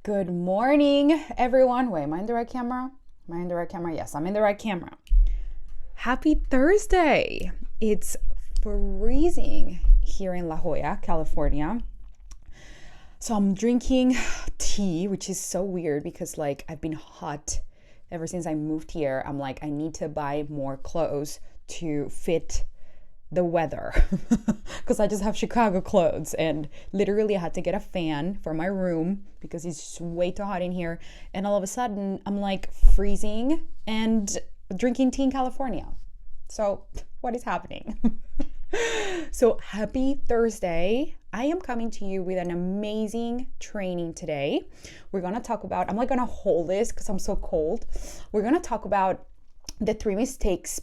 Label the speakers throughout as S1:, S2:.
S1: Good morning, everyone. Wait, am I in the right camera? Am I in the right camera? Yes, I'm in the right camera. Happy Thursday. It's freezing here in La Jolla, California. So I'm drinking tea, which is so weird because I've been hot ever since I moved here. I'm like, I need to buy more clothes to fit the weather because I just have Chicago clothes, and literally I had to get a fan for my room because it's just way too hot in here, and all of a sudden I'm like freezing and drinking tea in California. So what is happening? So happy Thursday. I am coming to you with an amazing training today. We're going to talk about, I'm not going to hold this because I'm so cold. We're going to talk about the 3 mistakes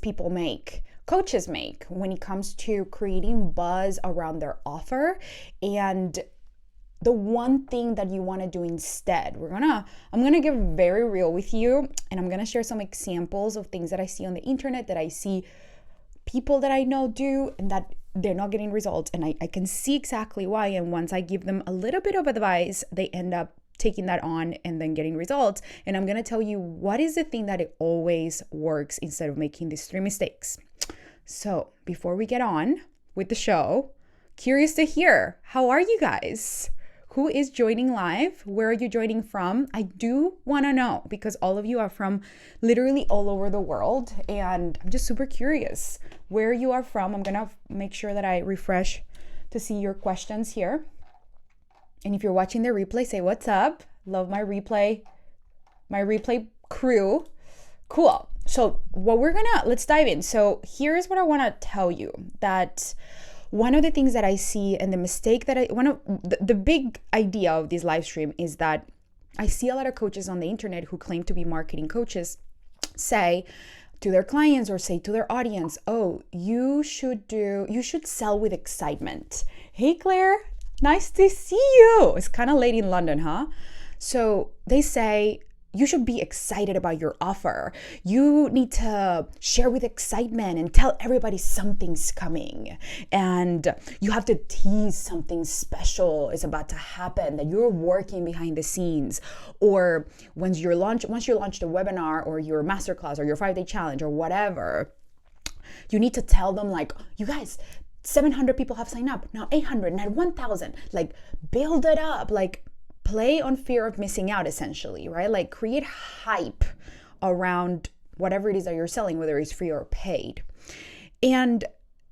S1: coaches make when it comes to creating buzz around their offer, and the one thing that you want to do instead. I'm going to get very real with you, and I'm going to share some examples of things that I see on the internet, that I see people that I know do, and that they're not getting results, and I can see exactly why. And once I give them a little bit of advice, they end up taking that on and then getting results. And I'm going to tell you what is the thing that it always works instead of making these 3 mistakes. So before we get on with the show, curious to hear, how are you guys? Who is joining live? Where are you joining from? I do want to know, because all of you are from literally all over the world, and I'm just super curious where you are from. I'm going to make sure that I refresh to see your questions here. And if you're watching the replay, say what's up. Love my replay crew. Cool. So let's dive in. So here's what I want to tell you, that one of the things that I see, and the mistake that the big idea of this live stream is that I see a lot of coaches on the internet who claim to be marketing coaches say to their clients or say to their audience, oh, you should sell with excitement. Hey, Claire, nice to see you. It's kind of late in London, huh? So they say, you should be excited about your offer. You need to share with excitement and tell everybody something's coming. And you have to tease something special is about to happen, that you're working behind the scenes. Or once you launch a webinar or your masterclass or your 5-day challenge or whatever, you need to tell them, like, you guys, 700 people have signed up, now 800, now 1,000. Like, build it up. Like, play on fear of missing out, essentially, right? Like, create hype around whatever it is that you're selling, whether it's free or paid. And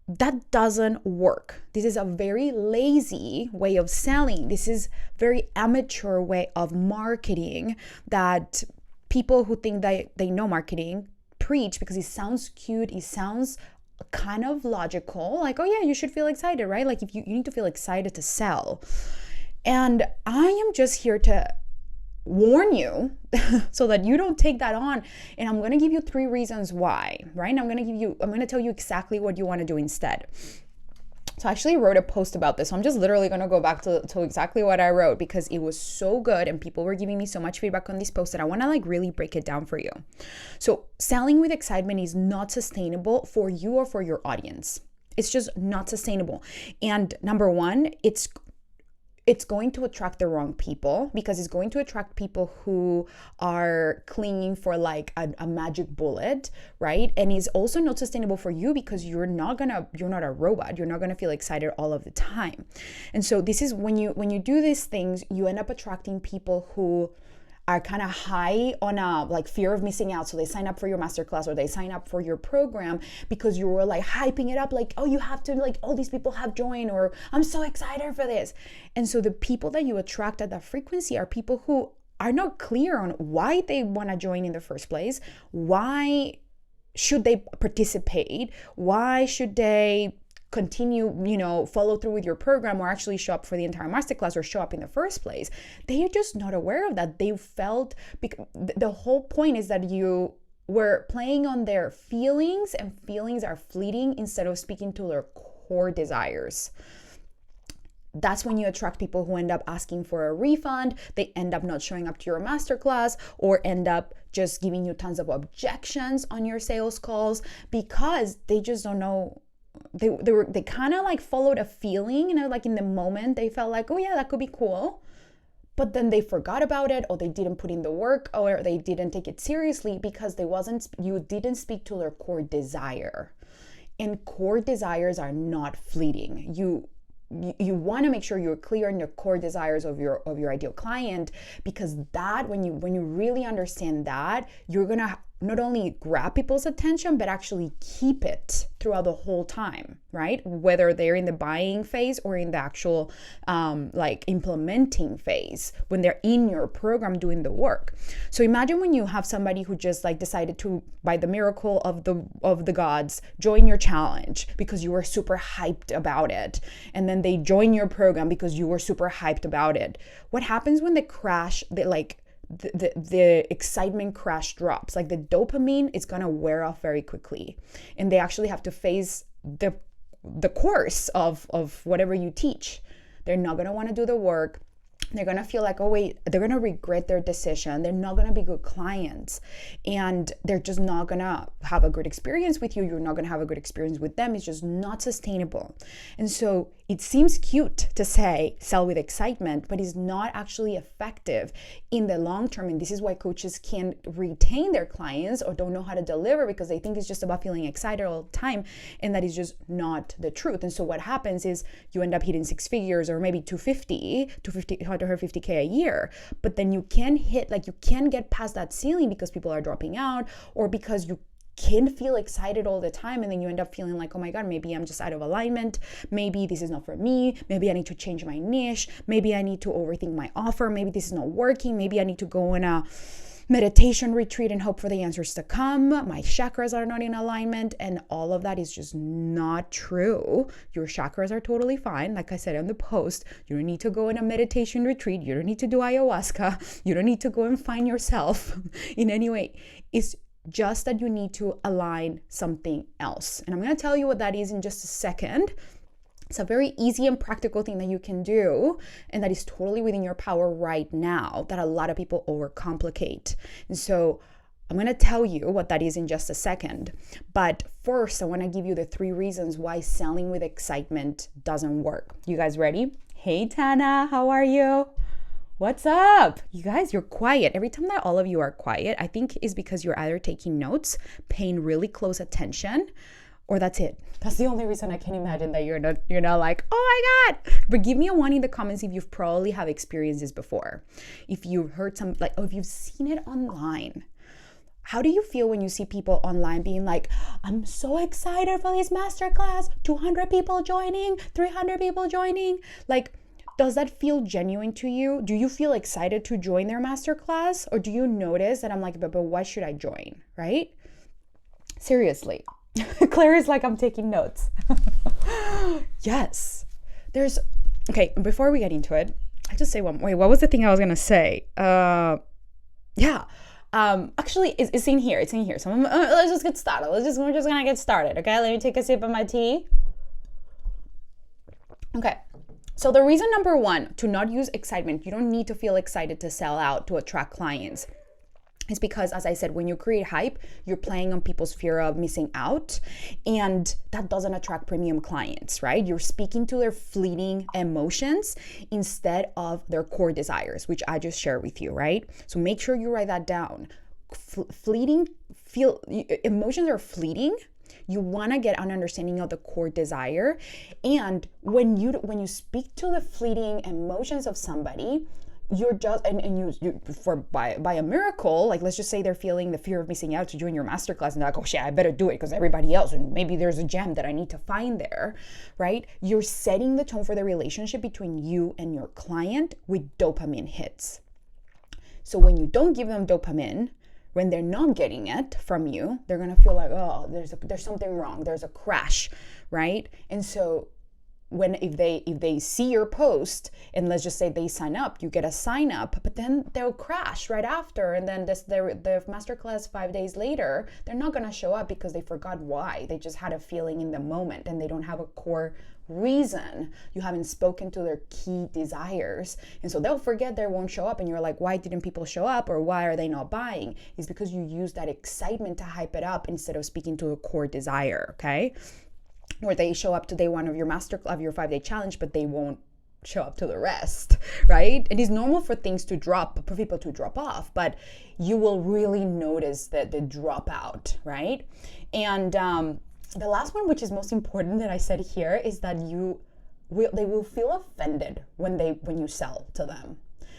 S1: that doesn't work. This is a very lazy way of selling. This is very amateur way of marketing that people who think that they know marketing preach, because it sounds cute, it sounds kind of logical, like, oh yeah, you should feel excited, right? Like, if you need to feel excited to sell. And I am just here to warn you so that you don't take that on. And I'm going to give you 3 reasons why, right? And I'm going to tell you exactly what you want to do instead. So I actually wrote a post about this. So I'm just literally going to go back to exactly what I wrote, because it was so good and people were giving me so much feedback on this post that I want to really break it down for you. So selling with excitement is not sustainable for you or for your audience. It's just not sustainable. And number one, it's going to attract the wrong people, because it's going to attract people who are clinging for like a magic bullet, right? And it's also not sustainable for you, because you're not a robot. You're not gonna feel excited all of the time. And so this is when you do these things, you end up attracting people who are kind of high on a fear of missing out. So they sign up for your masterclass or they sign up for your program because you were like hyping it up, like, oh, you have to, like, all these people have joined, or I'm so excited for this. And so the people that you attract at that frequency are people who are not clear on why they want to join in the first place. Why should they participate? Why should they continue, follow through with your program, or actually show up for the entire masterclass, or show up in the first place? They are just not aware of that. They felt, the whole point is that you were playing on their feelings, and feelings are fleeting, instead of speaking to their core desires. That's when you attract people who end up asking for a refund. They end up not showing up to your masterclass, or end up just giving you tons of objections on your sales calls, because they just don't know. They kind of like followed a feeling, like in the moment they felt like, oh yeah, that could be cool, but then they forgot about it, or they didn't put in the work, or they didn't take it seriously because you didn't speak to their core desire. And core desires are not fleeting. You want to make sure you're clear on your core desires of your ideal client, because that when you really understand that, you're gonna not only grab people's attention, but actually keep it throughout the whole time, right? Whether they're in the buying phase or in the actual like implementing phase, when they're in your program doing the work. So imagine when you have somebody who just like decided to, by the miracle of the gods, join your challenge because you were super hyped about it, and then they join your program because you were super hyped about it. What happens when the excitement crash drops? Like the dopamine is gonna wear off very quickly, and they actually have to face the course of whatever you teach. They're not gonna want to do the work. They're gonna feel like, oh wait, they're gonna regret their decision. They're not gonna be good clients, and they're just not gonna have a good experience with you. You're not gonna have a good experience with them. It's just not sustainable. And so it seems cute to say sell with excitement, but it's not actually effective in the long term. And this is why coaches can't retain their clients or don't know how to deliver, because they think it's just about feeling excited all the time, and that is just not the truth. And so what happens is you end up hitting 6 figures, or maybe 250K a year, but then you can't get past that ceiling because people are dropping out, or because you can feel excited all the time, and then you end up feeling like, oh my God, maybe I'm just out of alignment. Maybe this is not for me. Maybe I need to change my niche. Maybe I need to overthink my offer. Maybe this is not working. Maybe I need to go on a meditation retreat and hope for the answers to come. My chakras are not in alignment, and all of that is just not true. Your chakras are totally fine. Like I said on the post, you don't need to go on a meditation retreat. You don't need to do ayahuasca. You don't need to go and find yourself in any way. It's just that you need to align something else. And I'm going to tell you what that is in just a second. It's a very easy and practical thing that you can do, and that is totally within your power right now, that a lot of people overcomplicate. And so I'm going to tell you what that is in just a second. But first, I want to give you the 3 reasons why selling with excitement doesn't work. You guys ready? Hey, Tana, how are you? What's up? You guys, you're quiet. Every time that all of you are quiet, I think is because you're either taking notes, paying really close attention, or that's it. That's the only reason I can imagine that you're not like, oh my God. But give me a 1 in the comments if you've probably have experienced this before. If you've heard if you've seen it online. How do you feel when you see people online being like, I'm so excited for this masterclass, 200 people joining, 300 people joining? Like, does that feel genuine to you? Do you feel excited to join their masterclass? Or do you notice that I'm like, but why should I join, right? Seriously. Claire is like, I'm taking notes. Yes. Okay, before we get into it, I just say wait, what was the thing I was going to say? Actually, it's in here. It's in here. So let's just get started. We're just going to get started, okay? Let me take a sip of my tea. Okay. So the reason number 1 to not use excitement, you don't need to feel excited to sell out to attract clients, is because, as I said, when you create hype, you're playing on people's fear of missing out, and that doesn't attract premium clients, right? You're speaking to their fleeting emotions instead of their core desires, which I just shared with you, right? So make sure you write that down. Emotions are fleeting. You want to get an understanding of the core desire, and when you speak to the fleeting emotions of somebody, you're just by a miracle, like let's just say they're feeling the fear of missing out to join your masterclass, and they're like, oh shit, I better do it because everybody else, and maybe there's a gem that I need to find there, right? You're setting the tone for the relationship between you and your client with dopamine hits. So when you don't give them dopamine, when they're not getting it from you, they're gonna feel like, oh, there's something wrong, there's a crash, right? And so if they see your post, and let's just say they sign up, you get a sign up, but then they'll crash right after, and then the masterclass 5 days later, they're not gonna show up because they forgot why. They just had a feeling in the moment, and they don't have a core reason. You haven't spoken to their key desires, and so they'll forget, they won't show up, and you're like, why didn't people show up, or why are they not buying? It's because you use that excitement to hype it up instead of speaking to a core desire, okay? Or they show up to day 1 of your 5-day challenge, but they won't show up to the rest, right? It is normal for things to drop, for people to drop off, but you will really notice that the dropout, right? And the last one, which is most important that I said here, is that they will feel offended when you sell to them.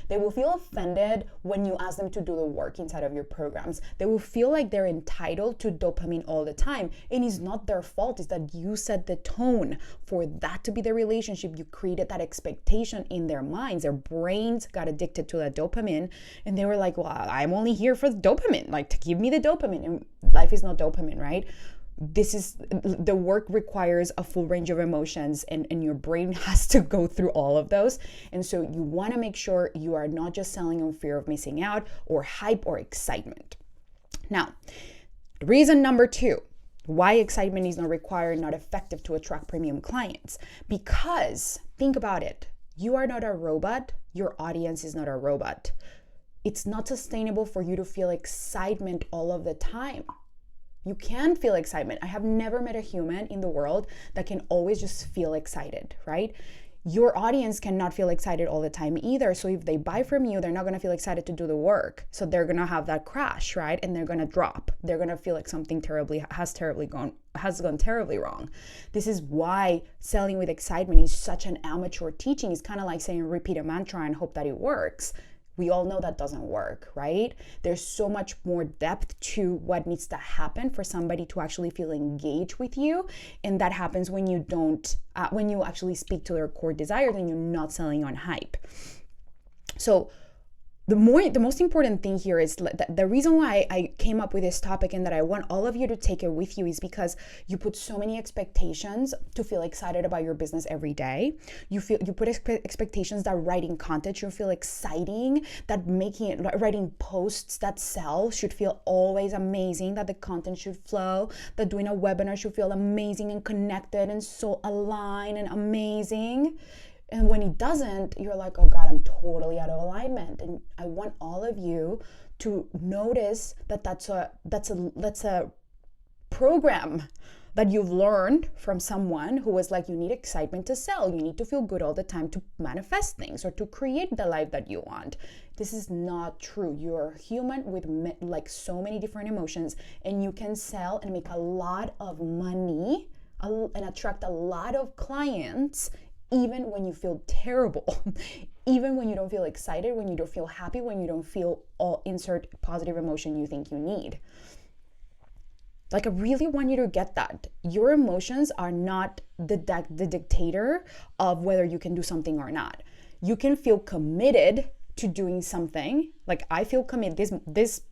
S1: They will feel offended when you ask them to do the work inside of your programs. They will feel like they're entitled to dopamine all the time. And it's not their fault. It's that you set the tone for that to be the relationship. You created that expectation in their minds. Their brains got addicted to that dopamine. And they were like, well, I'm only here for the dopamine, like to give me the dopamine. And life is not dopamine, right? The work requires a full range of emotions, and your brain has to go through all of those. And so you want to make sure you are not just selling on fear of missing out or hype or excitement. Now, reason number 2, why excitement is not required, not effective to attract premium clients. Because think about it. You are not a robot. Your audience is not a robot. It's not sustainable for you to feel excitement all of the time. You can feel excitement. I have never met a human in the world that can always just feel excited, right? Your audience cannot feel excited all the time either. So if they buy from you, they're not going to feel excited to do the work. So they're going to have that crash, right? And they're going to drop. They're going to feel like something has gone terribly wrong. This is why selling with excitement is such an amateur teaching. It's kind of like saying repeat a mantra and hope that it works. We all know that doesn't work, right? There's so much more depth to what needs to happen for somebody to actually feel engaged with you. And that happens when you when you actually speak to their core desires and you're not selling on hype. So the most important thing here is the reason why I came up with this topic and that I want all of you to take it with you is because you put so many expectations to feel excited about your business every day. You put expectations that writing content should feel exciting, that writing posts that sell should feel always amazing, that the content should flow, that doing a webinar should feel amazing and connected and so aligned and amazing. And when it doesn't, you're like, oh God, I'm totally out of alignment. And I want all of you to notice that that's a program that you've learned from someone who was like, you need excitement to sell. You need to feel good all the time to manifest things or to create the life that you want. This is not true. You're a human with like so many different emotions, and you can sell and make a lot of money and attract a lot of clients even when you feel terrible, even when you don't feel excited, when you don't feel happy, when you don't feel insert positive emotion you think you need. Like, I really want you to get that. Your emotions are not the dictator of whether you can do something or not. You can feel committed to doing something. Like, I feel committed. This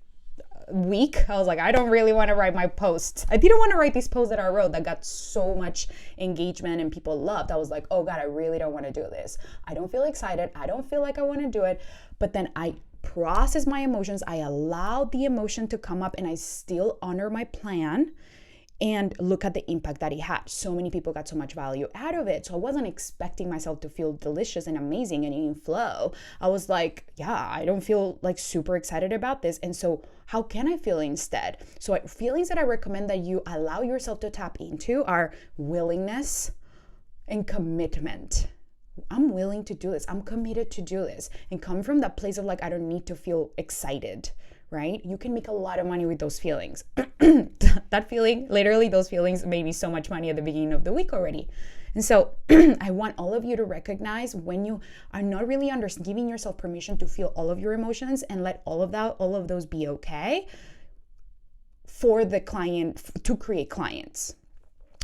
S1: week, I was like, I don't really want to write my posts. I didn't want to write these posts that I wrote that got so much engagement and people loved. I was like, oh God, I really don't want to do this. I don't feel excited. I don't feel like I want to do it. But then I process my emotions. I allowed the emotion to come up and I still honor my plan and look at the impact that it had. So many people got so much value out of it. So I wasn't expecting myself to feel delicious and amazing and in flow. I was like, yeah, I don't feel like super excited about this. And so how can I feel instead? So feelings that I recommend that you allow yourself to tap into are willingness and commitment. I'm willing to do this. I'm committed to do this. And come from that place of like, I don't need to feel excited, right? You can make a lot of money with those feelings. That feeling, literally those feelings made me so much money at the beginning of the week already. And so I want all of you to recognize when you are not really giving yourself permission to feel all of your emotions and let all of those be okay for the client, to create clients.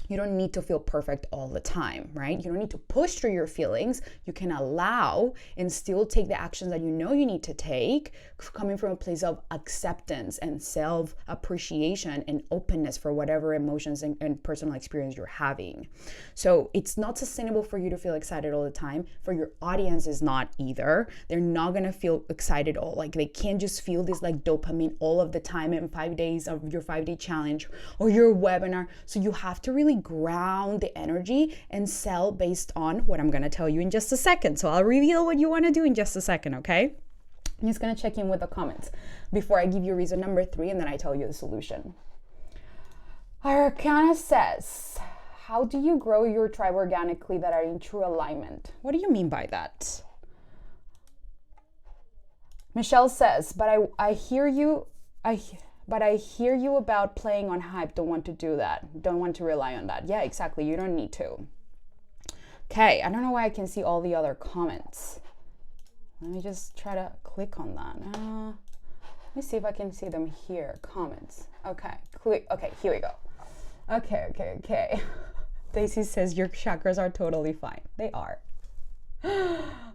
S1: You don't need to feel perfect all the time, right? You don't need to push through your feelings. You can allow and still take the actions that you know you need to take, coming from a place of acceptance and self-appreciation and openness for whatever emotions and personal experience you're having. So it's not sustainable for you to feel excited all the time. For your audience is not either. They're not gonna feel excited all. Like, they can't just feel this like dopamine all of the time in 5 days of your 5-day challenge or your webinar. So you have to really ground the energy and sell based on what I'm going to tell you in just a second. So I'll reveal what you want to do in just a second, okay? I'm just going to check in with the comments before I give you reason number 3 and then I tell you the solution. Arcana says, how do you grow your tribe organically that are in true alignment? What do you mean by that? Michelle says, but I hear you. But I hear you about playing on hype. Don't want to do that. Don't want to rely on that. Yeah, exactly. You don't need to. Okay, I don't know why I can see all the other comments. Let me just try to click on that. Let me see if I can see them here. Comments. Okay, click. Okay, here we go. Okay. Daisy says your chakras are totally fine. They are.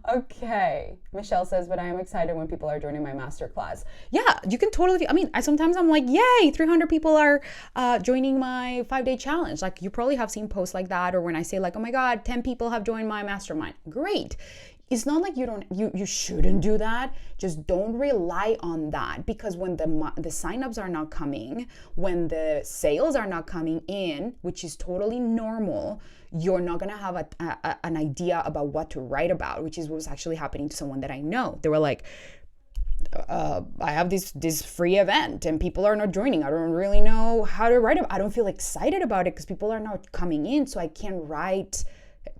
S1: Okay. Michelle says, but I am excited when people are joining my masterclass. Yeah, you can totally. I mean, sometimes I'm like, yay, 300 people are joining my 5-day challenge. Like, you probably have seen posts like that, or when I say like, oh my God, 10 people have joined my mastermind. Great. It's not like you shouldn't do that. Just don't rely on that, because when the signups are not coming, when the sales are not coming in, which is totally normal, you're not gonna have an idea about what to write about, which is what was actually happening to someone that I know. They were like, I have this free event and people are not joining. I don't really know how to write about it. I don't feel excited about it because people are not coming in, so I can't write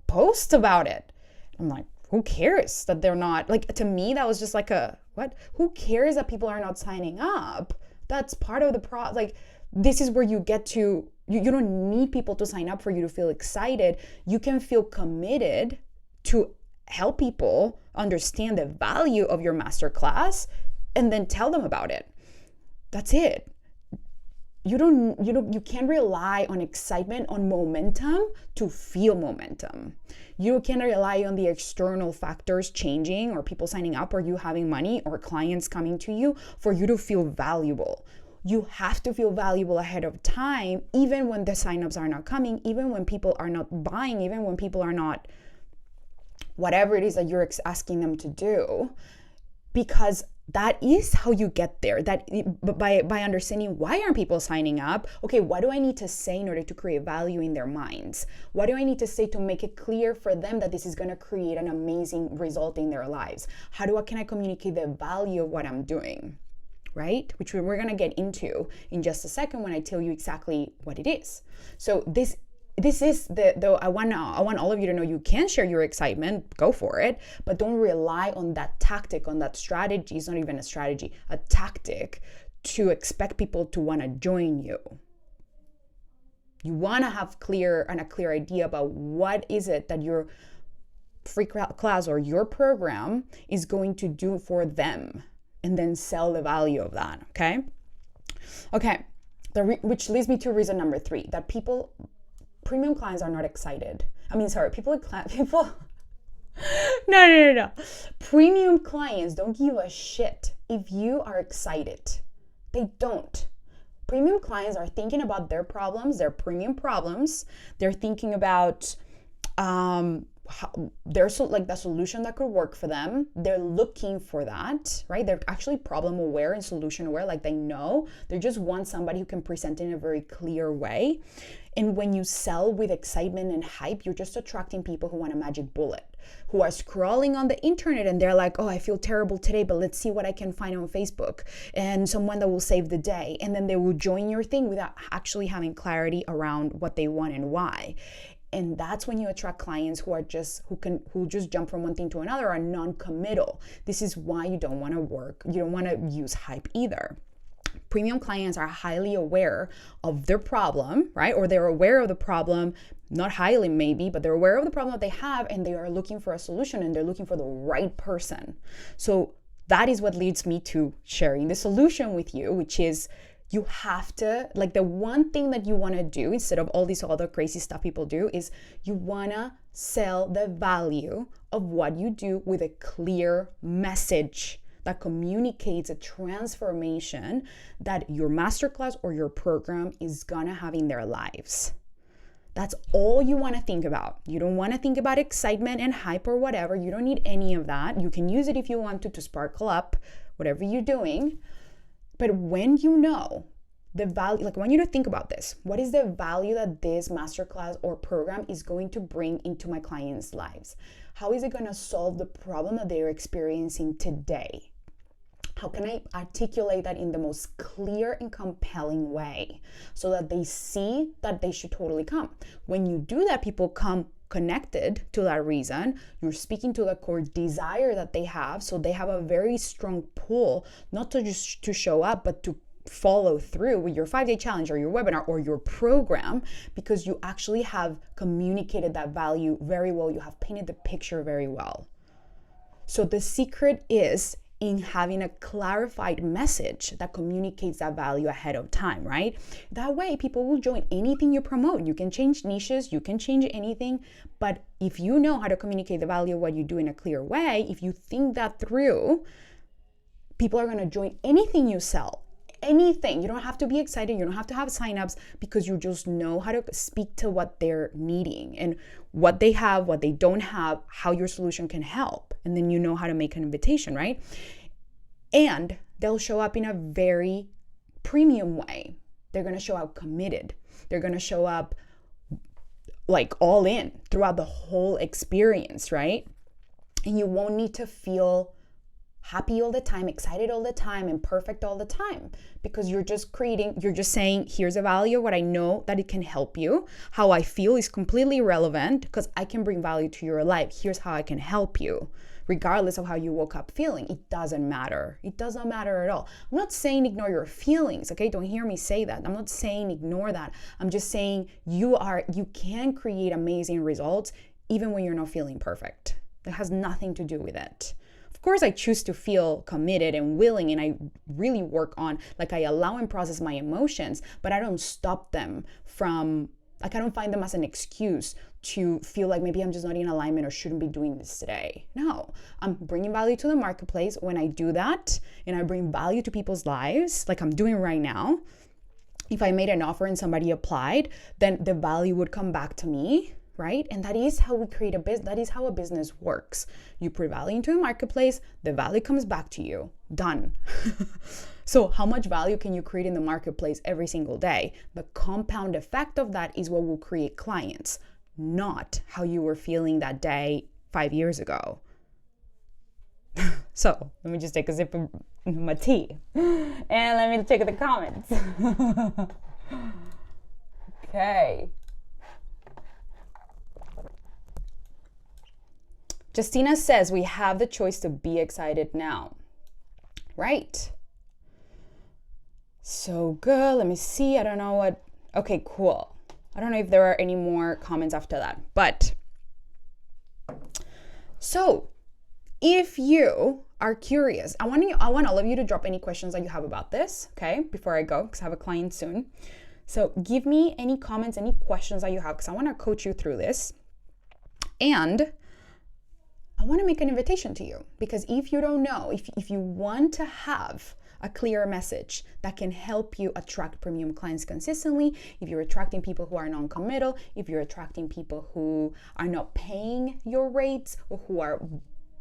S1: posts about it. I'm like, who cares that they're not, like, to me, that was just like what? Who cares that people are not signing up? That's part of the like, this is where you get to, you don't need people to sign up for you to feel excited. You can feel committed to help people understand the value of your masterclass and then tell them about it. That's it. You can't rely on excitement, on momentum to feel momentum. You can't rely on the external factors changing or people signing up or you having money or clients coming to you for you to feel valuable. You have to feel valuable ahead of time, even when the signups are not coming, even when people are not buying, even when people are not, whatever it is that you're asking them to do, because that is how you get there. That by understanding, why aren't people signing up? Okay, what do I need to say in order to create value in their minds? What do I need to say to make it clear for them that this is going to create an amazing result in their lives? Can I communicate the value of what I'm doing? Right? Which we're going to get into in just a second when I tell you exactly what it is. So this is though I want all of you to know you can share your excitement, go for it, but don't rely on that tactic, on that strategy. It's not even a strategy, a tactic to expect people to want to join you. You want to have a clear idea about what is it that your free class or your program is going to do for them, and then sell the value of that. Okay. Which leads me to reason number 3, that premium clients are not excited. No. Premium clients don't give a shit if you are excited. They don't. Premium clients are thinking about their problems, their premium problems. They're thinking about there's like the solution that could work for them. They're looking for that, right? They're actually problem aware and solution aware. Like, they know, they just want somebody who can present in a very clear way. And when you sell with excitement and hype, you're just attracting people who want a magic bullet, who are scrolling on the internet and they're like, oh, I feel terrible today, but let's see what I can find on Facebook, and someone that will save the day. And then they will join your thing without actually having clarity around what they want and why. And that's when you attract clients who just jump from one thing to another, are non-committal. This is why you don't want to use hype either. Premium clients are highly aware of their problem, right? Or they're aware of the problem, not highly maybe, but they're aware of the problem that they have, and they are looking for a solution, and they're looking for the right person. So that is what leads me to sharing the solution with you, which is, you have to, like, the one thing that you want to do instead of all this other crazy stuff people do is you want to sell the value of what you do with a clear message that communicates a transformation that your masterclass or your program is gonna have in their lives. That's all you want to think about. You don't want to think about excitement and hype or whatever. You don't need any of that. You can use it if you want to sparkle up whatever you're doing. But when you know the value, like, I want you to think about this. What is the value that this masterclass or program is going to bring into my clients' lives? How is it going to solve the problem that they're experiencing today? How can I articulate that in the most clear and compelling way so that they see that they should totally come? When you do that, people come connected to that reason. You're speaking to the core desire that they have, so they have a very strong pull, not to just to show up, but to follow through with your 5-day challenge or your webinar or your program, because you actually have communicated that value very well. You have painted the picture very well. So the secret is in having a clarified message that communicates that value ahead of time, right? That way people will join anything you promote. You can change niches, you can change anything, but if you know how to communicate the value of what you do in a clear way, if you think that through, people are going to join anything you sell. Anything. You don't have to be excited. You don't have to have signups, because you just know how to speak to what they're needing and what they have, what they don't have, how your solution can help. And then you know how to make an invitation, right? And they'll show up in a very premium way. They're going to show up committed. They're going to show up like all in throughout the whole experience, right? And you won't need to feel happy all the time, excited all the time, and perfect all the time, because you're just saying, here's a value, what I know that it can help you. How I feel is completely irrelevant, because I can bring value to your life. Here's how I can help you. Regardless of how you woke up feeling, it doesn't matter. It does not matter at all. I'm not saying ignore your feelings, okay? Don't hear me say that. I'm not saying ignore that. I'm just saying you can create amazing results even when you're not feeling perfect. That has nothing to do with it. Of course, I choose to feel committed and willing, and I really work on, like, I allow and process my emotions, but I don't stop them from, like, I don't find them as an excuse to feel like maybe I'm just not in alignment or shouldn't be doing this today. No, I'm bringing value to the marketplace. When I do that and I bring value to people's lives, like I'm doing right now, if I made an offer and somebody applied, then the value would come back to me, right? And that is how we create a business. That is how a business works. You put value into the marketplace, the value comes back to you. Done. So how much value can you create in the marketplace every single day? The compound effect of that is what will create clients, not how you were feeling that day 5 years ago. So let me just take a sip of my tea and let me check the comments. Okay. Justina says we have the choice to be excited now. Right. So good. Let me see. I don't know what. Okay, cool. I don't know if there are any more comments after that. But so if you are curious, I want all of you to drop any questions that you have about this, okay, before I go, because I have a client soon. So give me any comments, any questions that you have, because I want to coach you through this. And I want to make an invitation to you, because if you don't know, if you want to have a clear message that can help you attract premium clients consistently, if you're attracting people who are non-committal, if you're attracting people who are not paying your rates, or who are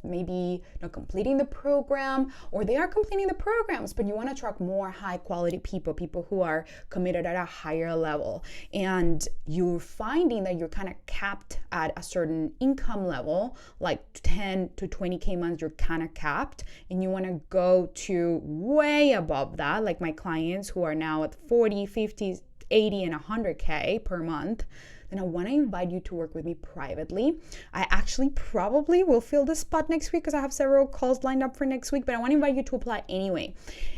S1: maybe not completing the program, or they are completing the programs, but you want to attract more high quality people who are committed at a higher level, and you're finding that you're kind of capped at a certain income level, like 10 to 20K months, you're kind of capped, and you want to go to way above that, like my clients who are now at 40, 50, 80, and 100K per month, then I want to invite you to work with me privately. I actually probably will fill the spot next week, because I have several calls lined up for next week, but I want to invite you to apply anyway,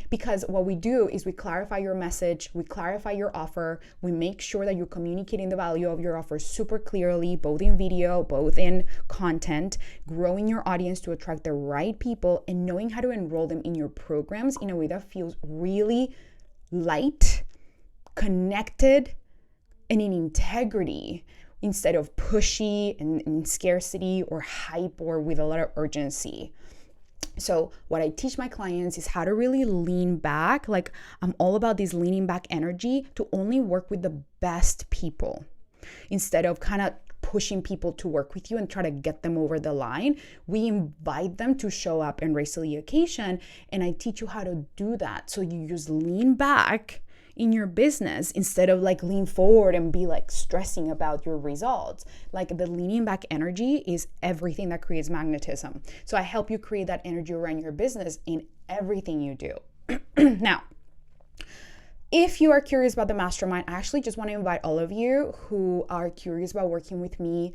S1: because what we do is we clarify your message, we clarify your offer, we make sure that you're communicating the value of your offer super clearly, both in video, both in content, growing your audience to attract the right people, and knowing how to enroll them in your programs in a way that feels really light, connected, and in integrity, instead of pushy and in scarcity or hype or with a lot of urgency. So what I teach my clients is how to really lean back. Like, I'm all about this leaning back energy to only work with the best people, instead of kind of pushing people to work with you and try to get them over the line. We invite them to show up and raise to the occasion, and I teach you how to do that. So you just lean back in your business instead of like lean forward and be like stressing about your results. Like the leaning back energy is everything that creates magnetism. So I help you create that energy around your business in everything you do. Now, if you are curious about the mastermind, I actually just want to invite all of you who are curious about working with me.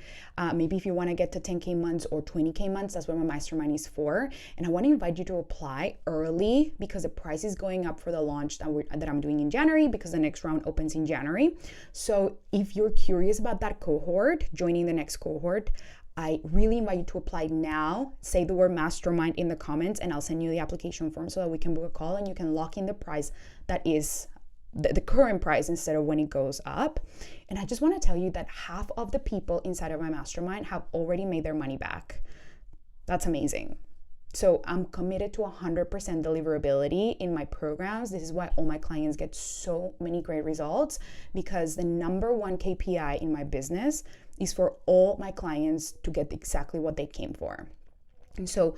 S1: Maybe if you want to get to 10K months or 20K months, that's what my mastermind is for. And I want to invite you to apply early because the price is going up for the launch that I'm doing in January, because the next round opens in January. So if you're curious about that cohort, joining the next cohort, I really invite you to apply now. Say the word mastermind in the comments and I'll send you the application form so that we can book a call and you can lock in the price that is the current price instead of when it goes up. And I just want to tell you that half of the people inside of my mastermind have already made their money back. That's amazing. So I'm committed to 100% deliverability in my programs. This is why all my clients get so many great results, because the number one KPI in my business is for all my clients to get exactly what they came for. And so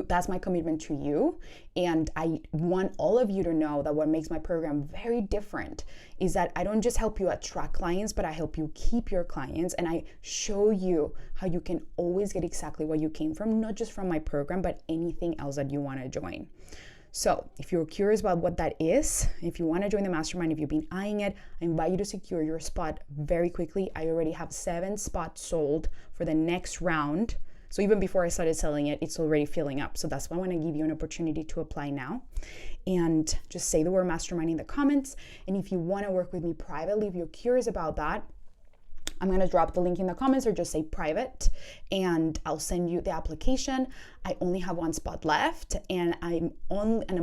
S1: that's my commitment to you. And I want all of you to know that what makes my program very different is that I don't just help you attract clients, but I help you keep your clients. And I show you how you can always get exactly what you came from, not just from my program, but anything else that you want to join. So if you're curious about what that is, if you want to join the mastermind, if you've been eyeing it, I invite you to secure your spot very quickly. I already have 7 spots sold for the next round. So even before I started selling it, it's already filling up. So that's why I want to give you an opportunity to apply now. And just say the word mastermind in the comments. And if you want to work with me privately, if you're curious about that, I'm going to drop the link in the comments, or just say private, and I'll send you the application. I only have 1 spot left, and I'm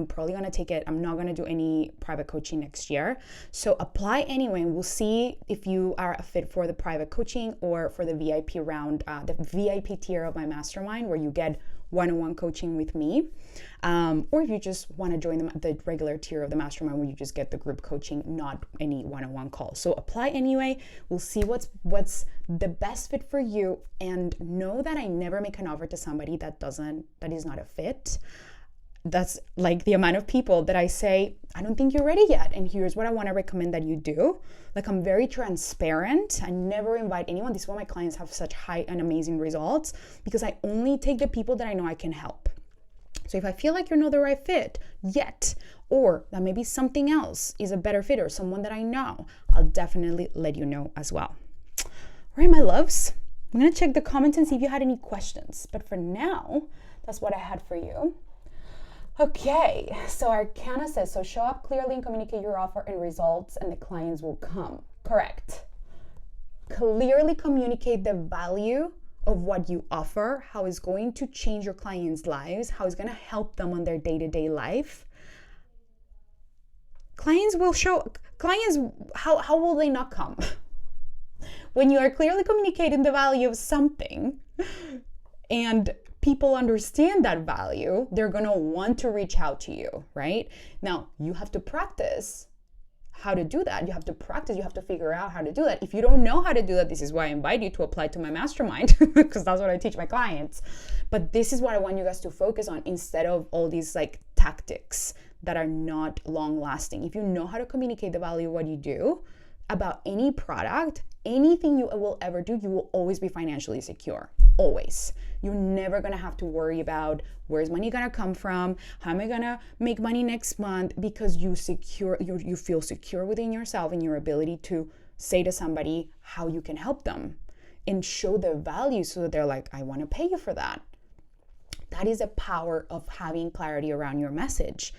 S1: probably going to take it. I'm not going to do any private coaching next year. So apply anyway, and we'll see if you are a fit for the private coaching or for the VIP round, the VIP tier of my mastermind, where you get one-on-one coaching with me, or if you just want to join the regular tier of the mastermind, where you just get the group coaching, not any one-on-one calls. So apply anyway. We'll see what's the best fit for you, and know that I never make an offer to somebody that is not a fit. That's like the amount of people that I say, I don't think you're ready yet, and here's what I want to recommend that you do. Like, I'm very transparent. I never invite anyone. This is why my clients have such high and amazing results, because I only take the people that I know I can help. So if I feel like you're not the right fit yet, or that maybe something else is a better fit, or someone that I know, I'll definitely let you know as well. All right, my loves, I'm going to check the comments and see if you had any questions. But for now, that's what I had for you. Okay, so Arcana says, so show up clearly and communicate your offer and results, and the clients will come. Correct. Clearly communicate the value of what you offer, how it's going to change your clients' lives, how it's going to help them on their day-to-day life. Clients, how will they not come? When you are clearly communicating the value of something and people understand that value, they're going to want to reach out to you, right? Now, you have to practice how to do that. You have to practice. You have to figure out how to do that. If you don't know how to do that, this is why I invite you to apply to my mastermind, because that's what I teach my clients. But this is what I want you guys to focus on, instead of all these like tactics that are not long lasting. If you know how to communicate the value of what you do about any product, anything you will ever do, you will always be financially secure. Always. You're never going to have to worry about where's money going to come from, how am I going to make money next month, because you feel secure within yourself and your ability to say to somebody how you can help them and show their value, so that they're like, I want to pay you for that. That is the power of having clarity around your message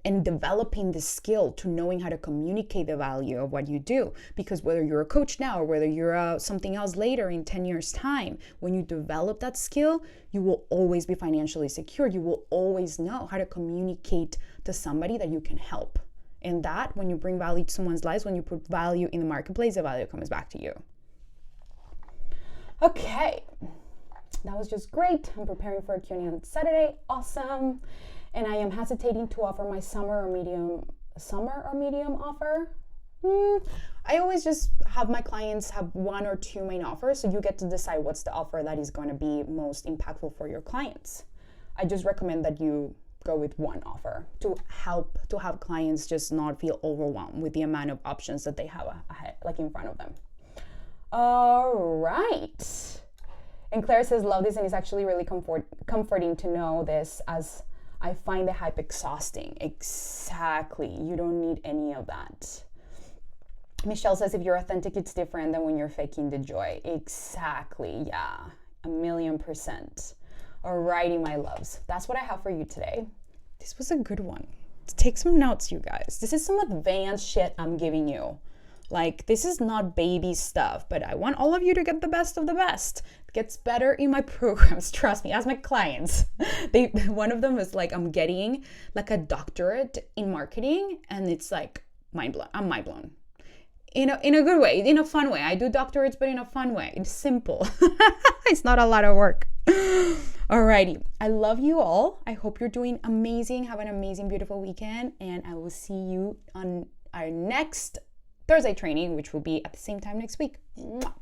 S1: and developing the skill to knowing how to communicate the value of what you do. Because whether you're a coach now or whether you're something else later in 10 years time, when you develop that skill, you will always be financially secure. You will always know how to communicate to somebody that you can help. And that, when you bring value to someone's lives, when you put value in the marketplace, the value comes back to you. Okay, that was just great. I'm preparing for a Q&A on Saturday. Awesome. And I am hesitating to offer my summer or medium offer. I always just have my clients have 1 or 2 main offers, so you get to decide what's the offer that is going to be most impactful for your clients. I just recommend that you go with one offer to have clients just not feel overwhelmed with the amount of options that they have ahead, like in front of them. All right. And Claire says, love this, and it's actually really comforting to know this, as I find the hype exhausting. Exactly. You don't need any of that. Michelle says, if you're authentic, it's different than when you're faking the joy. Exactly. Yeah. 1,000,000%. Alrighty, my loves. That's what I have for you today. This was a good one. Take some notes, you guys. This is some advanced shit I'm giving you. Like, this is not baby stuff, but I want all of you to get the best of the best. It gets better in my programs. Trust me, as my clients. One of them is like, I'm getting like a doctorate in marketing, and it's like mind blown. I'm mind blown. In a good way, in a fun way. I do doctorates, but in a fun way. It's simple. It's not a lot of work. Alrighty. I love you all. I hope you're doing amazing. Have an amazing, beautiful weekend. And I will see you on our next Thursday training, which will be at the same time next week. Mwah.